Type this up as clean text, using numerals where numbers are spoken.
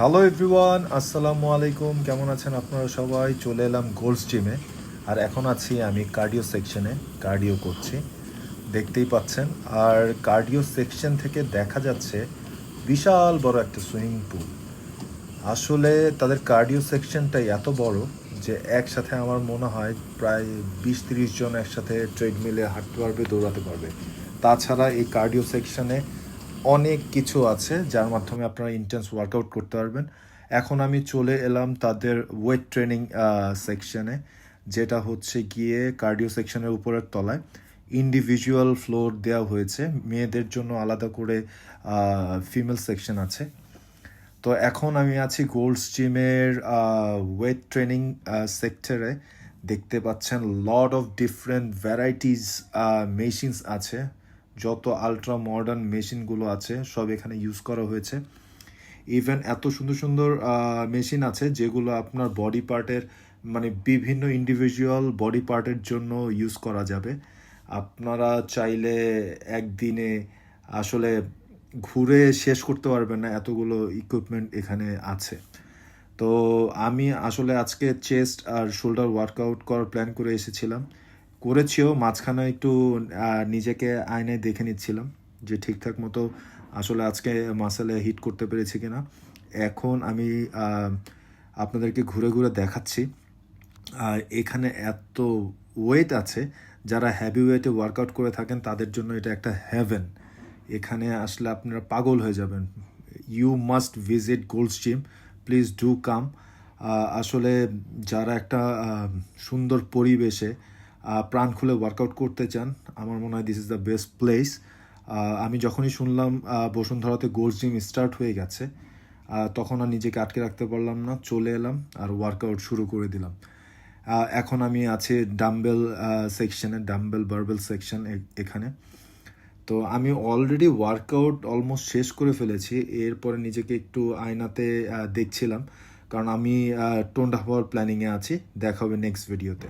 Hello everyone, আসসালামু আলাইকুম। কেমন আছেন আপনারা সবাই? চলে এলাম গোল্ডস জিমে। আর এখন আছি আমি কার্ডিও সেকশনে, কার্ডিও করছি, দেখতেই পাচ্ছেন। আর কার্ডিও সেকশন থেকে দেখা যাচ্ছে বিশাল বড় একটা সুইমিং পুল। আসলে তাদের কার্ডিও সেকশনটাই এত বড় যে একসাথে আমার মনে হয় প্রায় 20-30 জন একসাথে ট্রেডমিলে হাঁটতে পারবে, দৌড়াতে পারবে। তাছাড়া এই কার্ডিও সেকশনে অনেক কিছু আছে যার মাধ্যমে আপনারা ইন্টেন্স ওয়ার্কআউট করতে পারবেন। এখন আমি চলে এলাম তাদের ওয়েট ট্রেনিং সেকশনে, যেটা হচ্ছে গিয়ে কার্ডিও সেকশনের উপরের তলায় ইন্ডিভিজুয়াল ফ্লোর দেওয়া হয়েছে। মেয়েদের জন্য আলাদা করে ফিমেল সেকশন আছে। তো এখন আমি আছি গোল্ডস জিমের ওয়েট ট্রেনিং সেক্টরে। দেখতে পাচ্ছেন lot of different varieties machines আছে। যত আলট্রা মডার্ন মেশিনগুলো আছে সব এখানে ইউজ করা হয়েছে। ইভেন এত সুন্দর সুন্দর মেশিন আছে যেগুলো আপনার বডি পার্টের, মানে বিভিন্ন ইন্ডিভিজুয়াল বডি পার্টের জন্য ইউজ করা যাবে। আপনারা চাইলে একদিনে আসলে ঘুরে শেষ করতে পারবেন না, এতগুলো ইকুইপমেন্ট এখানে আছে। তো আমি আসলে আজকে চেস্ট আর শোল্ডার ওয়ার্কআউট করার প্ল্যান করে এসেছিলাম, করেছিও। মাঝখানে একটু নিজেকে আয়নায় দেখে নিচ্ছিলাম যে ঠিকঠাক মতো আসলে আজকে মাসেলে হিট করতে পেরেছি কিনা। এখন আমি আপনাদেরকে ঘুরে ঘুরে দেখাচ্ছি। আর এখানে এত ওয়েট আছে, যারা হ্যাভি ওয়েটে ওয়ার্কআউট করে থাকেন তাদের জন্য এটা একটা হেভেন। এখানে আসলে আপনারা পাগল হয়ে যাবেন। You must visit Gold's gym, please do come. আসলে যারা একটা সুন্দর পরিবেশে প্রাণ খুলে ওয়ার্কআউট করতে চান, আমার মনে হয় this is the best place. আমি যখনই শুনলাম বসুন্ধরাতে গোল্ডস জিম স্টার্ট হয়ে গেছে, তখন আর নিজেকে আটকে রাখতে পারলাম না, চলে এলাম আর ওয়ার্কআউট শুরু করে দিলাম। এখন আমি আছি ডাম্বেল সেকশনে, ডাম্বেল বারবেল সেকশন এখানে। তো আমি অলরেডি ওয়ার্কআউট অলমোস্ট শেষ করে ফেলেছি। এরপরে নিজেকে একটু আয়নাতে দেখছিলাম, কারণ আমি টোন্ড আপ হওয়ার প্ল্যানিংয়ে আছি। দেখা হবে নেক্সট ভিডিওতে।